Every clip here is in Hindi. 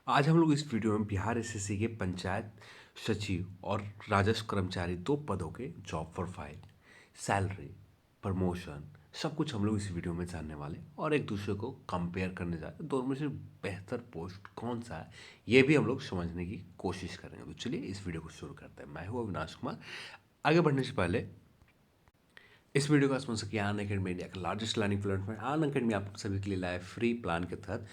आज हम लोग इस वीडियो में बिहार एसएससी के पंचायत सचिव और राजस्व कर्मचारी दो पदों के जॉब प्रोफाइल, सैलरी, प्रमोशन सब कुछ हम लोग इस वीडियो में जानने वाले और एक दूसरे को कंपेयर करने जा रहे हैं। दोनों में से बेहतर पोस्ट कौन सा है ये भी हम लोग समझने की कोशिश करेंगे। तो चलिए इस वीडियो को शुरू करते हैं। मैं हूँ अविनाश कुमार। आगे बढ़ने से पहले इस वीडियो का स्पॉन्सर किया अन अकेडमी, इंडिया का लार्जेस्ट लर्निंग प्लेटफॉर्म। अन अकेडमी आप सभी के लिए लाइव फ्री प्लान के तहत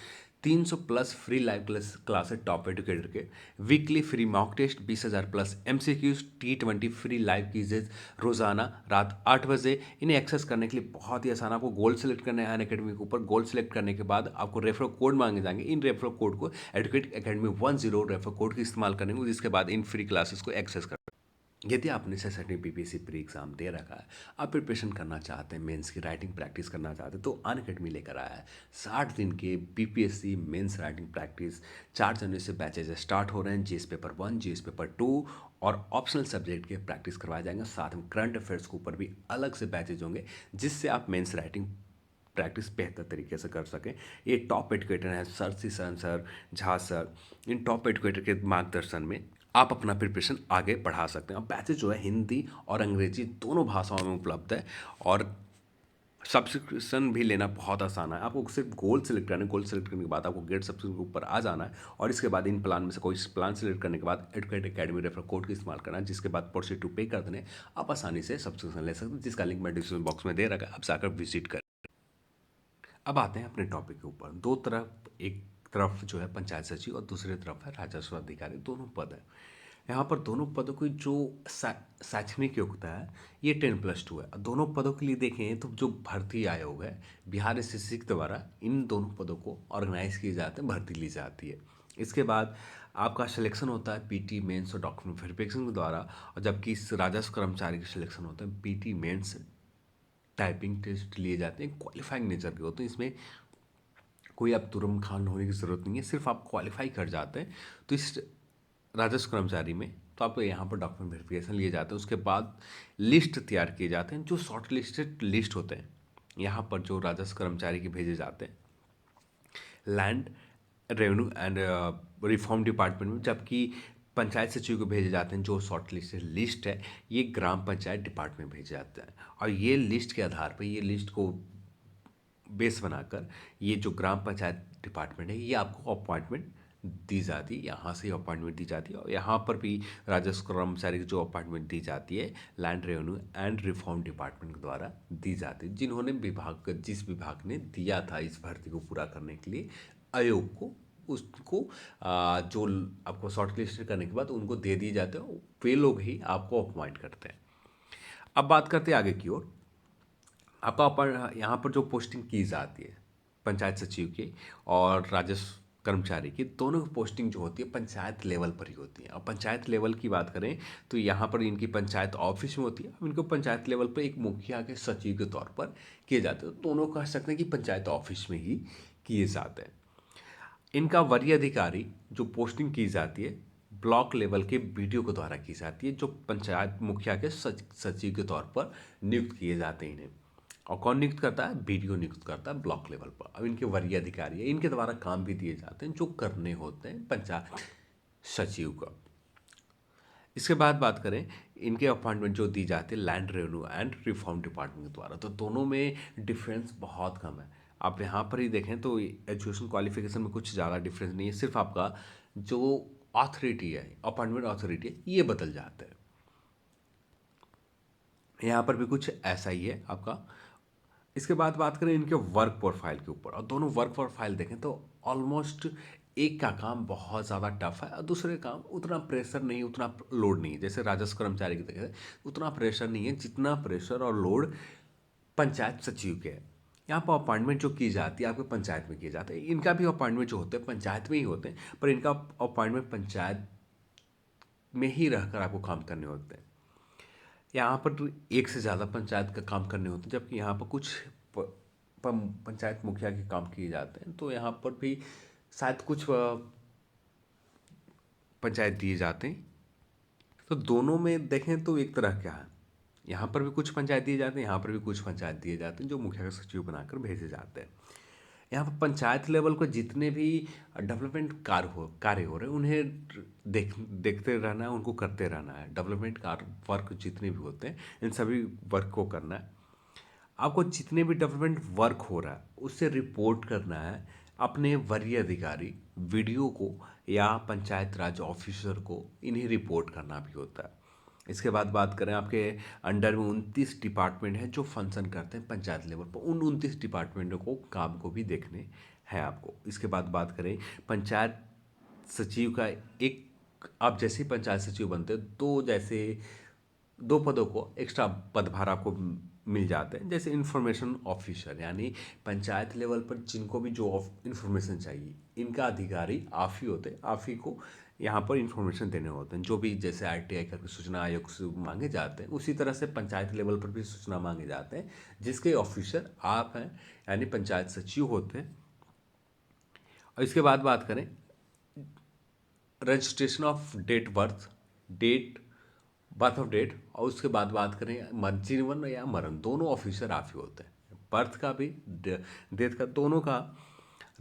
300 plus free live classes top educator के, weekly free mock test, 20,000 plus MCQs, T20 free live quizzes रोजाना रात 8 बजे। इन्हें एक्सेस करने के लिए बहुत ही आसान। आपको गोल सेलेक्ट करना है अन अकेडमी के ऊपर। गोल सेलेक्ट करने के बाद आपको रेफरल कोड मांगे जाएंगे। इन रेफरल कोड को एडुकेट अकेडमी 10 रेफरल कोड का इस्तेमाल करेंगे, जिसके बाद इन फ्री क्लासेस को एक्सेस कर। यदि आपने SST BPSC प्री एग्ज़ाम दे रखा है, आप प्रिपरेशन करना चाहते हैं, मेंस की राइटिंग प्रैक्टिस करना चाहते हैं, तो अन अकेडमी लेकर आया है 60 दिन के BPSC मेंस राइटिंग प्रैक्टिस। 4 जनवरी से बैचेज स्टार्ट हो रहे हैं। GS पेपर 1, GS पेपर 2 और ऑप्शनल सब्जेक्ट के प्रैक्टिस करवाए जाएंगे। साथ में करंट अफेयर्स के ऊपर भी अलग से बैचेज होंगे, जिससे आप मेंस राइटिंग प्रैक्टिस बेहतर तरीके से कर सकें। ये टॉप एजुकेटर हैं सर सीसन सर, झा सर। इन टॉप एजुकेटर के मार्गदर्शन में आप अपना प्रिपरेशन आगे बढ़ा सकते हैं। और बैचेज जो है हिंदी और अंग्रेजी दोनों भाषाओं में उपलब्ध है और सब्सक्रिप्शन भी लेना बहुत आसान है। आपको सिर्फ गोल सेलेक्ट करना है। गोल सेलेक्ट करने के बाद आपको गेट सब्सक्रिप्शन के ऊपर आ जाना है और इसके बाद इन प्लान में से कोई प्लान सेलेक्ट करने के बाद एडुकेट अकेडमी रेफर कोड का इस्तेमाल करना है, जिसके बाद प्रोसीड टू पे कर देने आप आसानी से सब्सक्रिप्शन ले सकते हैं, जिसका लिंक मैं डिस्क्रिप्शन बॉक्स में दे रखा है। आप जाकर विजिट करें। अब आते हैं अपने टॉपिक के ऊपर। दो तरफ, एक तरफ जो है पंचायत सचिव और दूसरी तरफ है राजस्व अधिकारी, दोनों पद है। यहाँ पर दोनों पदों की जो शैक्षणिक योग्यता है ये 10+2 है। दोनों पदों के लिए देखें तो जो भर्ती आयोग है बिहार एसएससी के द्वारा इन दोनों पदों को ऑर्गेनाइज किए जाते हैं, भर्ती ली जाती है। इसके बाद आपका सिलेक्शन होता है PT मेंस और डॉक्यूमेंट वेरिफिकेशन के द्वारा, और जबकि इस राजस्व कर्मचारी का सिलेक्शन होता है PT मेंस, टाइपिंग टेस्ट लिए जाते हैं, क्वालिफाइंग नेचर के होते हैं। इसमें कोई आप तुरम खान होने की ज़रूरत नहीं है, सिर्फ आप क्वालिफाई कर जाते हैं। तो इस राजस्व कर्मचारी में तो आपको यहाँ पर डॉक्यूमेंट वेरिफिकेशन लिए जाते हैं। उसके बाद लिस्ट तैयार किए जाते हैं, जो शॉर्ट लिस्टेड लिस्ट होते हैं यहाँ पर जो राजस्व कर्मचारी के भेजे जाते हैं land revenue and reform department में, जबकि पंचायत सचिव को भेजे जाते हैं जो शॉर्ट लिस्टेड लिस्ट है ये ग्राम पंचायत डिपार्टमेंट में भेजे जाते हैं। और ये लिस्ट के आधार पर, ये लिस्ट को बेस बनाकर ये जो ग्राम पंचायत डिपार्टमेंट है ये आपको अपॉइंटमेंट दी जाती है। यहाँ से अपॉइंटमेंट दी जाती है और यहाँ पर भी राजस्व कर्मचारी की जो अपॉइंटमेंट दी जाती है land revenue and reform department के द्वारा दी जाती है, जिन्होंने जिस विभाग ने दिया था इस भर्ती को पूरा करने के लिए आयोग को, उसको जो आपको शॉर्ट लिस्ट करने के बाद उनको दे दिए जाते हैं, वे लोग ही आपको अपॉइंट करते हैं। अब बात करते हैं आगे की ओर। आपका पर यहाँ पर जो पोस्टिंग की जाती है पंचायत सचिव की और राजस्व कर्मचारी की, दोनों की पोस्टिंग जो होती है पंचायत लेवल पर ही होती है। और पंचायत लेवल की बात करें तो यहाँ पर इनकी पंचायत ऑफिस में होती है। अब इनको पंचायत लेवल पर एक मुखिया के सचिव के तौर पर किए जाते हैं। दोनों कह सकते हैं कि पंचायत ऑफिस में ही किए जाते हैं। इनका वरीय अधिकारी जो पोस्टिंग की जाती है ब्लॉक लेवल के BDO के द्वारा की जाती है, जो पंचायत मुखिया के सचिव के तौर पर नियुक्त किए जाते हैं इन्हें। और कौन नियुक्त करता है? BDO नियुक्त करता है ब्लॉक लेवल पर। अब इनके वरीय अधिकारी है, इनके द्वारा काम भी दिए जाते हैं जो करने होते हैं पंचायत सचिव को। इसके बाद बात करें इनके अपॉइंटमेंट जो दी जाती है land revenue and reform department के द्वारा, तो दोनों में डिफरेंस बहुत कम है। आप यहाँ पर ही देखें तो एजुकेशन क्वालिफिकेशन में कुछ ज़्यादा डिफरेंस नहीं है, सिर्फ आपका जो ऑथोरिटी है, अपॉइंटमेंट ऑथोरिटी है, ये बदल जाता है। यहाँ पर भी कुछ ऐसा ही है आपका। इसके बाद बात करें इनके वर्क प्रोफाइल के ऊपर, और दोनों वर्क प्रोफाइल देखें तो ऑलमोस्ट एक का काम बहुत ज़्यादा टफ है और दूसरे काम उतना प्रेशर नहीं, उतना लोड नहीं है। जैसे राजस्व कर्मचारी की देखें उतना प्रेशर नहीं है जितना प्रेशर और लोड पंचायत सचिव के है। यहाँ पर अपॉइंटमेंट जो की जाती है आपके पंचायत में किए जाते हैं। इनका भी अपॉइंटमेंट जो होते हैं पंचायत में ही होते हैं, पर इनका अपॉइंटमेंट पंचायत में ही रहकर आपको काम करने होते हैं। यहाँ पर तो एक से ज़्यादा पंचायत का काम करने होते हैं, जबकि यहाँ पर कुछ पंचायत मुखिया के काम किए जाते हैं। तो यहाँ पर भी शायद कुछ पंचायत दिए जाते हैं। तो दोनों में देखें तो एक तरह क्या है, यहाँ पर भी कुछ पंचायत दिए जाते हैं, यहाँ पर भी कुछ पंचायत दिए जाते हैं जो मुखिया का सचिव बनाकर भेजे जाते हैं। यहाँ पर पंचायत लेवल को जितने भी डेवलपमेंट कार्य हो रहे हैं उन्हें देखते रहना है, उनको करते रहना है। डेवलपमेंट कार्य वर्क जितने भी होते हैं इन सभी वर्क को करना है। आपको जितने भी डेवलपमेंट वर्क हो रहा है उससे रिपोर्ट करना है अपने वरीय अधिकारी वीडियो को या पंचायत राज ऑफिसर को, इन्हें रिपोर्ट करना भी होता है। इसके बाद बात करें, आपके अंडर में 29 डिपार्टमेंट हैं जो फंक्शन करते हैं पंचायत लेवल पर। उन 29 डिपार्टमेंटों को काम को भी देखने हैं आपको। इसके बाद बात करें पंचायत सचिव का, एक आप जैसे ही पंचायत सचिव बनते हैं तो जैसे दो पदों को एक्स्ट्रा पदभार आपको मिल जाते हैं। जैसे इन्फॉर्मेशन ऑफिसर, यानी पंचायत लेवल पर जिनको भी जो इन्फॉर्मेशन चाहिए इनका अधिकारी आप ही होते हैं। आप ही को यहाँ पर इन्फॉर्मेशन देने होते हैं। जो भी जैसे आरटीआई करके सूचना आयोग से मांगे जाते हैं उसी तरह से पंचायत लेवल पर भी सूचना मांगे जाते हैं, जिसके ऑफिसर आप हैं, यानी पंचायत सचिव होते हैं। और इसके बाद बात करें registration of birth of date, और उसके बाद बात करें जीवन या मरण, दोनों ऑफिसर आप ही होते हैं। बर्थ का भी डेथ का, दोनों का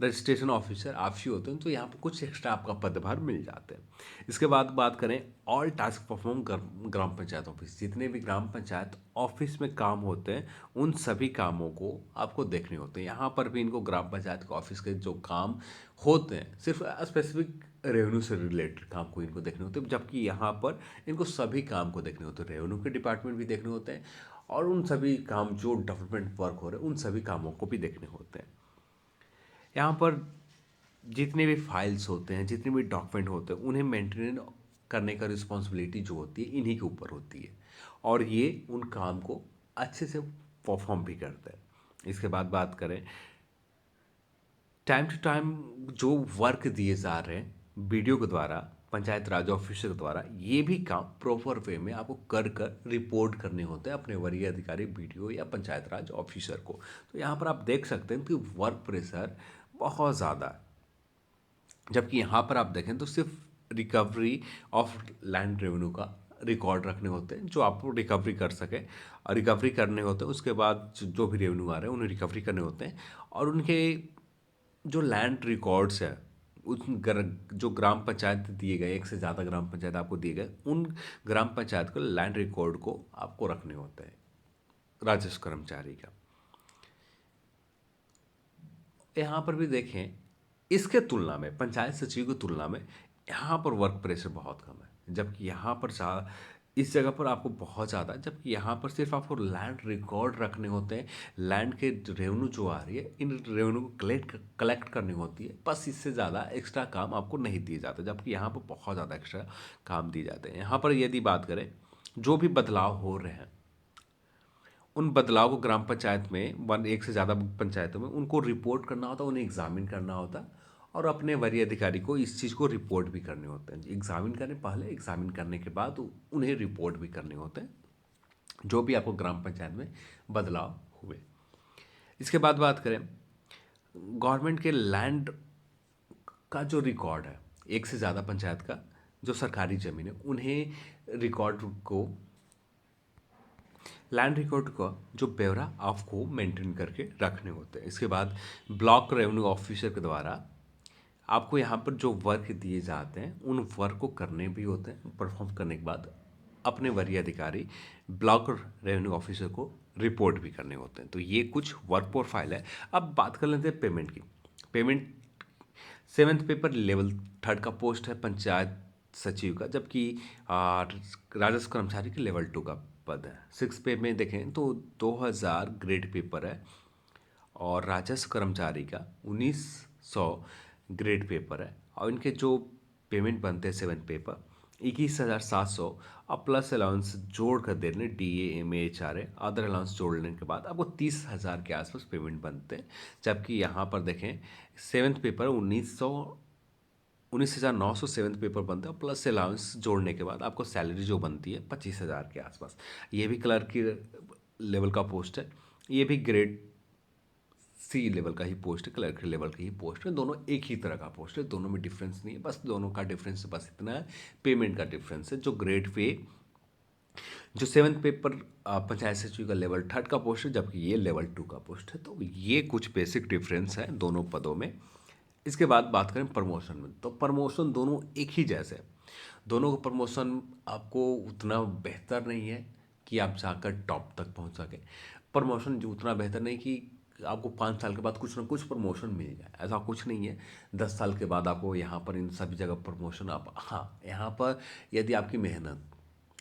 रजिस्ट्रेशन ऑफिसर आप ही होते हैं। तो यहाँ पर कुछ एक्स्ट्रा आपका पदभार मिल जाते हैं। इसके बाद बात करें ऑल टास्क परफॉर्म ग्राम पंचायत ऑफिस, जितने भी ग्राम पंचायत ऑफिस में काम होते हैं उन सभी कामों को आपको देखने होते हैं। यहाँ पर भी इनको ग्राम पंचायत के ऑफिस के जो काम होते हैं सिर्फ स्पेसिफिक रेवेन्यू से रिलेटेड काम को इनको देखने होते हैं, जबकि यहाँ पर इनको सभी काम को देखने होते हैं। रेवेन्यू के डिपार्टमेंट भी देखने होते हैं और उन सभी काम जो डेवलपमेंट वर्क हो रहे हैं उन सभी कामों को भी देखने होते हैं। यहाँ पर जितने भी फाइल्स होते हैं, जितने भी डॉक्यूमेंट होते हैं, उन्हें मेंटेन करने का रिस्पॉन्सिबिलिटी जो होती है इन्हीं के ऊपर होती है, और ये उन काम को अच्छे से परफॉर्म भी करते हैं। इसके बाद बात करें टाइम टू टाइम जो वर्क दिए जा रहे हैं वीडियो के द्वारा, पंचायत राज ऑफिसर के द्वारा, ये भी काम प्रॉपर वे में आपको कर रिपोर्ट करने होते हैं अपने वरीय अधिकारी वीडियो या पंचायत राज ऑफिसर को। तो यहाँ पर आप देख सकते हैं कि वर्क प्रेशर बहुत ज़्यादा है, जबकि यहाँ पर आप देखें तो सिर्फ रिकवरी ऑफ लैंड रेवेन्यू का रिकॉर्ड रखने होते हैं जो आपको रिकवरी कर सके, और रिकवरी करने होते हैं। उसके बाद जो भी रेवेन्यू आ रहे हैं उन्हें रिकवरी करने होते हैं, और उनके जो लैंड रिकॉर्ड्स है जो ग्राम पंचायत दिए गए, एक से ज़्यादा ग्राम पंचायत आपको दिए गए, उन ग्राम पंचायत को लैंड रिकॉर्ड को आपको रखने होते हैं राजस्व कर्मचारी का। यहाँ पर भी देखें, इसके तुलना में पंचायत सचिव की तुलना में यहाँ पर वर्क प्रेशर बहुत कम है, जबकि यहाँ पर इस जगह पर आपको बहुत ज़्यादा, जबकि यहाँ पर सिर्फ आपको लैंड रिकॉर्ड रखने होते हैं। लैंड के रेवेन्यू जो आ रही है इन रेवेन्यू को कलेक्ट करनी होती है, बस इससे ज़्यादा एक्स्ट्रा काम आपको नहीं दिए जाते, जबकि यहाँ पर बहुत ज़्यादा एक्स्ट्रा काम दिए जाते हैं। यहाँ पर यदि बात करें जो भी बदलाव हो रहे हैं उन बदलाव को ग्राम पंचायत में एक से ज़्यादा पंचायतों में उनको रिपोर्ट करना होता है, उन्हें एग्जामिन करना होता है, और अपने वरीय अधिकारी को इस चीज़ को रिपोर्ट भी करने होते हैं। एग्जामिन करने पहले, एग्जामिन करने के बाद उन्हें रिपोर्ट भी करने होते हैं जो भी आपको ग्राम पंचायत में बदलाव हुए। इसके बाद बात करें गवर्नमेंट के लैंड का जो रिकॉर्ड है, एक से ज़्यादा पंचायत का जो सरकारी ज़मीन है उन्हें रिकॉर्ड को, लैंड रिकॉर्ड का जो ब्यौरा आपको मेंटेन करके रखने होते हैं। इसके बाद ब्लॉक रेवेन्यू ऑफिसर के द्वारा आपको यहाँ पर जो वर्क दिए जाते हैं उन वर्क को करने भी होते हैं। परफॉर्म करने के बाद अपने वरीय अधिकारी ब्लॉक रेवेन्यू ऑफिसर को रिपोर्ट भी करने होते हैं। तो ये कुछ वर्क प्रोफाइल है। अब बात कर लेते हैं पेमेंट की। पेमेंट 7th पेपर लेवल 3 का पोस्ट है पंचायत सचिव का, जबकि राजस्व कर्मचारी के लेवल 2 का पद है। 6 पे में देखें तो 2000 ग्रेड पेपर है, और राजस्व कर्मचारी का 1900 ग्रेड पेपर है, और इनके जो पेमेंट बनते हैं 7th पेपर 21,700, और प्लस अलाउंस जोड़ कर दे रहे DA, MA, HRA other allowance जोड़ लेने के बाद आपको 30,000 के आसपास पेमेंट बनते हैं। जबकि यहाँ पर देखें 7th पेपर 19,900 7th पेपर बनता है, प्लस अलाउंस जोड़ने के बाद आपको सैलरी जो बनती है 25,000 के आसपास। ये भी क्लर्क की लेवल का पोस्ट है, ये भी ग्रेड C लेवल का ही पोस्ट है, क्लर्क लेवल का ही पोस्ट है। दोनों एक ही तरह का पोस्ट है, दोनों में डिफरेंस नहीं है, बस दोनों का डिफरेंस बस इतना है, पेमेंट का डिफरेंस है। जो ग्रेड पे जो सेवन्थ पेपर पंचायत सचिव का लेवल 3 का पोस्ट है, जबकि ये लेवल 2 का पोस्ट है। तो ये कुछ बेसिक डिफरेंस है दोनों पदों में। इसके बाद बात करें प्रमोशन में, तो प्रमोशन दोनों एक ही जैसे हैं। दोनों का प्रमोशन आपको उतना बेहतर नहीं है कि आप जाकर टॉप तक पहुंच सके। प्रमोशन जो उतना बेहतर नहीं कि आपको 5 साल के बाद कुछ ना कुछ प्रमोशन मिल जाए, ऐसा कुछ नहीं है। 10 साल के बाद आपको यहाँ पर इन सभी जगह प्रमोशन, आप हाँ यहाँ पर यदि आपकी मेहनत,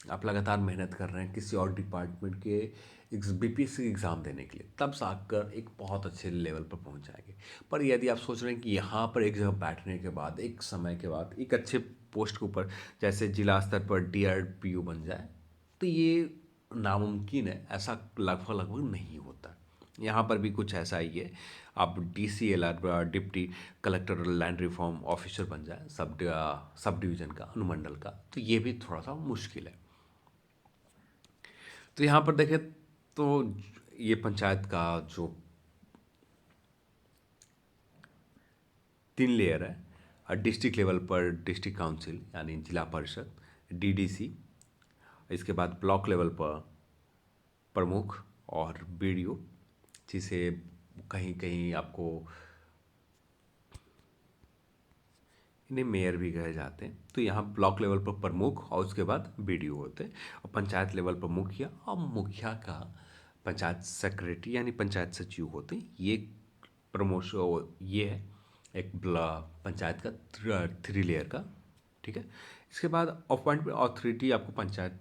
आप लगातार मेहनत कर रहे हैं किसी और डिपार्टमेंट के बीपीएससी एग्ज़ाम देने के लिए, तब जाकर एक बहुत अच्छे लेवल पर पहुंच जाएंगे। पर यदि आप सोच रहे हैं कि यहाँ पर एक जगह बैठने के बाद, एक समय के बाद एक अच्छे पोस्ट के ऊपर, जैसे जिला स्तर पर डीआरपीओ बन जाए, तो ये नामुमकिन है, ऐसा लगभग लगभग नहीं होता। यहाँ पर भी कुछ ऐसा ही है। आप DCLR, deputy collector land reform officer बन जाए, सब डिवीज़न का, अनुमंडल का, तो ये भी थोड़ा सा मुश्किल है। तो यहाँ पर देखें तो ये पंचायत का जो 3 लेयर है, डिस्ट्रिक्ट लेवल पर डिस्ट्रिक्ट काउंसिल यानी जिला परिषद, डीडीसी, इसके बाद ब्लॉक लेवल पर प्रमुख और बीडीओ, जिसे कहीं कहीं आपको इन्हें मेयर भी कहे जाते हैं। तो यहाँ ब्लॉक लेवल पर प्रमुख और उसके बाद बीडीओ होते हैं, और पंचायत लेवल पर मुखिया, और मुखिया का पंचायत सेक्रेटरी यानी पंचायत सचिव होते हैं। ये प्रमोशन ये है एक पंचायत का 3 लेयर का। ठीक है। इसके बाद अपॉइंटमेंट अथॉरिटी, आपको पंचायत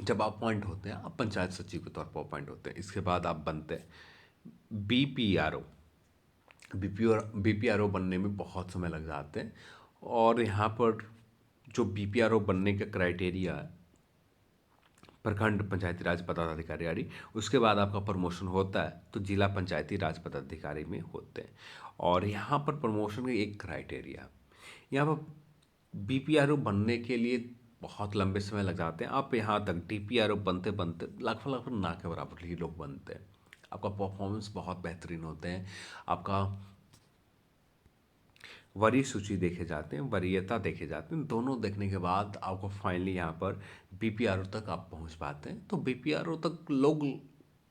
जब अपॉइंट होते हैं, आप पंचायत सचिव के तौर पर अपॉइंट होते हैं। इसके बाद आप बनते हैं बीपीआरओ। बीपीआरओ बनने में बहुत समय लग जाते हैं, और यहाँ पर जो बीपीआरओ बनने का क्राइटेरिया है, प्रखंड पंचायती राज पदाधिकारी, उसके बाद आपका प्रमोशन होता है तो जिला पंचायती राज पदाधिकारी में होते हैं। और यहाँ पर प्रमोशन का एक क्राइटेरिया, यहाँ पर बीपीआरओ बनने के लिए बहुत लंबे समय लग जाते हैं। आप यहाँ तक डीपीआरओ बनते बनते लगभग लगभग ना के बराबर ही लोग बनते हैं। आपका परफॉर्मेंस बहुत बेहतरीन होते हैं, आपका वरीय सूची देखे जाते हैं, वरीयता देखे जाते हैं। दोनों देखने के बाद आपको फाइनली यहाँ पर बीपीआरओ तक आप पहुँच पाते हैं। तो बीपीआरओ तक लोग,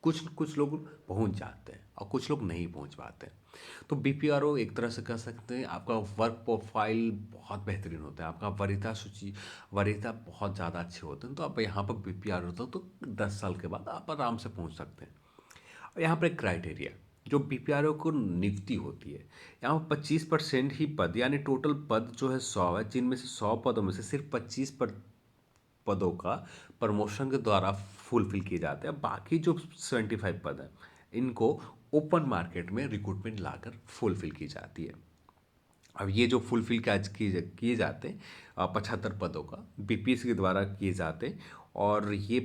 कुछ कुछ लोग पहुँच जाते हैं और कुछ लोग नहीं पहुँच पाते हैं। तो बीपीआरओ एक तरह से कह सकते हैं आपका वर्क प्रोफाइल बहुत बेहतरीन होता है, आपका वरीयता सूची, वरीयता बहुत ज़्यादा अच्छे होते हैं। तो आप यहाँ पर बीपीआरओ तक तो 10 साल के बाद आप आराम से पहुँच सकते हैं। और यहाँ पर एक क्राइटेरिया, जो बीपीआरओ को नियुक्ति होती है, यहाँ पर 25% ही पद, यानी टोटल पद जो है 100 है, जिनमें से 100 पदों में से सिर्फ 25 पदों का प्रमोशन के द्वारा फुलफिल किए जाते हैं। बाकी जो 75 पद हैं, इनको ओपन मार्केट में रिक्रूटमेंट लाकर फुलफिल की जाती है। अब ये जो फुलफिल किए जाते हैं 75 पदों का बीपीएससी के द्वारा किए जाते हैं, और ये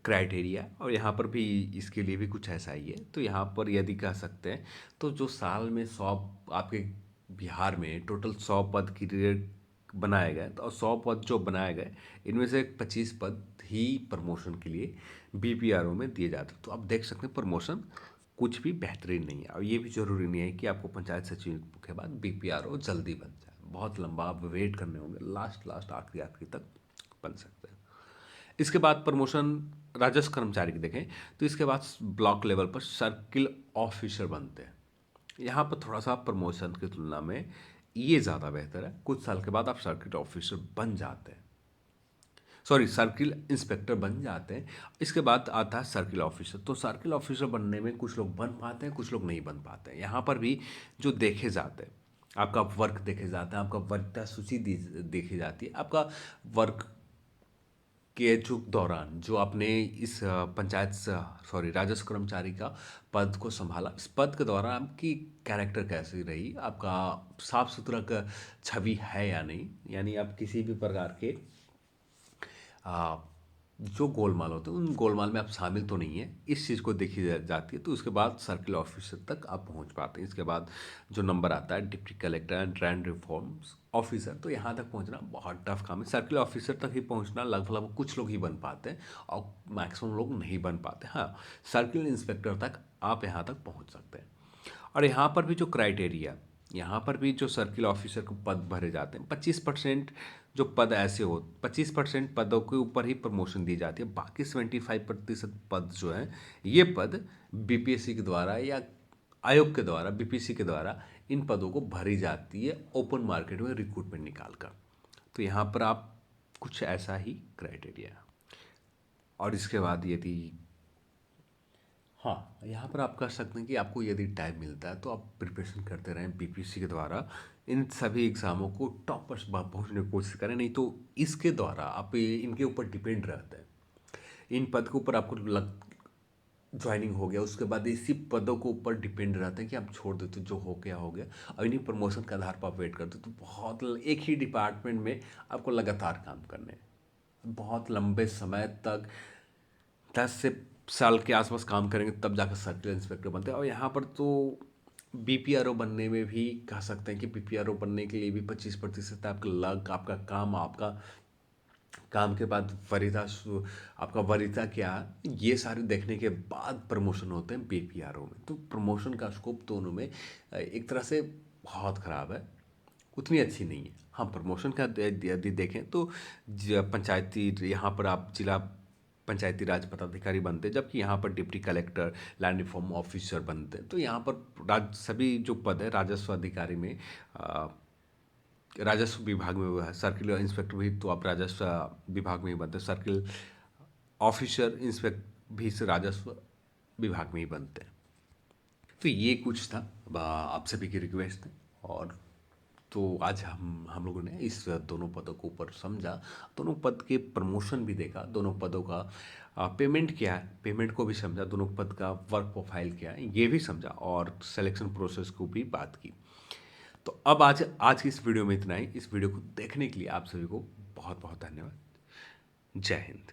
क्राइटेरिया, और यहाँ पर भी इसके लिए भी कुछ ऐसा ही है। तो यहाँ पर यदि कह सकते हैं तो जो साल में 100, आपके बिहार में टोटल 100 पद क्रिएट बनाए गए, तो 100 पद जो बनाए गए, इनमें से 25 पद ही प्रमोशन के लिए बीपीआरओ में दिए जाते हैं। तो आप देख सकते हैं प्रमोशन कुछ भी बेहतरीन नहीं है, और ये भी ज़रूरी नहीं है कि आपको पंचायत सचिव के बाद बीपीआरओ जल्दी बन जाए। बहुत लंबा आप वेट करने होंगे, लास्ट आखिरी आखिरी तक बन सकते हैं। इसके बाद प्रमोशन राजस्व कर्मचारी की देखें तो इसके बाद ब्लॉक लेवल पर सर्किल ऑफिसर बनते हैं। यहाँ पर थोड़ा सा प्रमोशन की तुलना में ये ज़्यादा बेहतर है, कुछ साल के बाद आप सर्किल ऑफिसर बन जाते हैं, सॉरी सर्किल इंस्पेक्टर बन जाते हैं। इसके बाद आता है सर्किल ऑफिसर। तो सर्किल ऑफिसर बनने में कुछ लोग बन पाते हैं, कुछ लोग नहीं बन पाते हैं। यहाँ पर भी जो देखे जाते हैं, आपका वर्क देखे जाता है, आपका वरीयता सूची देखी जाती है, आपका वर्क के जो दौरान जो आपने इस पंचायत सॉरी राजस्व कर्मचारी का पद को संभाला, इस पद के दौरान आपकी कैरेक्टर कैसी रही, आपका साफ सुथरा का छवि है या नहीं, यानी आप किसी भी प्रकार के आ, जो गोलमाल होते हैं उन गोलमाल में आप शामिल तो नहीं है, इस चीज़ को देखी जाती है। तो उसके बाद सर्किल ऑफिसर तक आप पहुंच पाते हैं। इसके बाद जो नंबर आता है deputy collector and land reforms officer, तो यहाँ तक पहुंचना बहुत टफ काम है। सर्किल ऑफिसर तक ही पहुंचना लगभग लगभग कुछ लोग ही बन पाते हैं, और मैक्सिमम लोग नहीं बन पाते। हाँ, सर्किल इंस्पेक्टर तक आप यहाँ तक पहुँच सकते हैं। और यहाँ पर भी जो क्राइटेरिया, यहाँ पर भी जो सर्किल ऑफिसर को पद भरे जाते हैं 25% जो पद ऐसे हो 25% पदों के ऊपर ही प्रमोशन दी जाती है। बाकी 75% पद जो है ये पद बीपीएससी के द्वारा या आयोग के द्वारा बीपीएससी के द्वारा इन पदों को भरी जाती है ओपन मार्केट में रिक्रूटमेंट निकाल कर। तो यहाँ पर आप कुछ ऐसा ही क्राइटेरिया। और इसके बाद यदि हाँ, यहाँ पर आप कर सकते हैं कि आपको यदि टाइम मिलता है तो आप प्रिपरेशन करते रहें बीपीएससी के द्वारा इन सभी एग्ज़ामों को टॉपर्स पहुँचने की कोशिश करें। नहीं तो इसके द्वारा आप इनके ऊपर डिपेंड रहते हैं। इन पद के ऊपर आपको लग ज्वाइनिंग हो गया उसके बाद इसी पदों के ऊपर डिपेंड रहते हैं कि आप छोड़ देते जो हो गया और इन्हीं प्रमोशन के आधार पर आप वेट करते तो बहुत एक ही डिपार्टमेंट में आपको लगातार काम करने हैं। बहुत लंबे समय तक 10 से साल के आसपास काम करेंगे तब जाकर सर्किल इंस्पेक्टर बनते हैं। और यहाँ पर तो बीपीआरओ बनने में भी कह सकते हैं कि बीपीआरओ बनने के लिए भी 25% आपका लक आपका काम आपका काम के बाद आपका वरीयता क्या ये सारे देखने के बाद प्रमोशन होते हैं बीपीआरओ में। तो प्रमोशन का स्कोप दोनों में एक तरह से बहुत ख़राब है, उतनी अच्छी नहीं है। हाँ, प्रमोशन का यदि देखें तो पंचायती यहाँ पर आप जिला पंचायती राज पदाधिकारी बनते हैं, जबकि यहाँ पर deputy collector land reform officer बनते हैं। तो यहाँ पर सभी जो पद है राजस्व अधिकारी में राजस्व विभाग में हुआ है। सर्किल इंस्पेक्टर भी तो आप राजस्व विभाग में ही बनते हैं। सर्किल ऑफिसर इंस्पेक्टर भी से राजस्व विभाग में ही बनते हैं। तो ये कुछ था आप सभी की रिक्वेस्ट है। और तो आज हम लोगों ने इस दोनों पदों को ऊपर समझा, दोनों पद के प्रमोशन भी देखा, दोनों पदों का पेमेंट क्या है पेमेंट को भी समझा, दोनों पद का वर्क प्रोफाइल क्या है ये भी समझा और सिलेक्शन प्रोसेस को भी बात की। तो अब आज की इस वीडियो में इतना ही। इस वीडियो को देखने के लिए आप सभी को बहुत बहुत धन्यवाद। जय हिंद।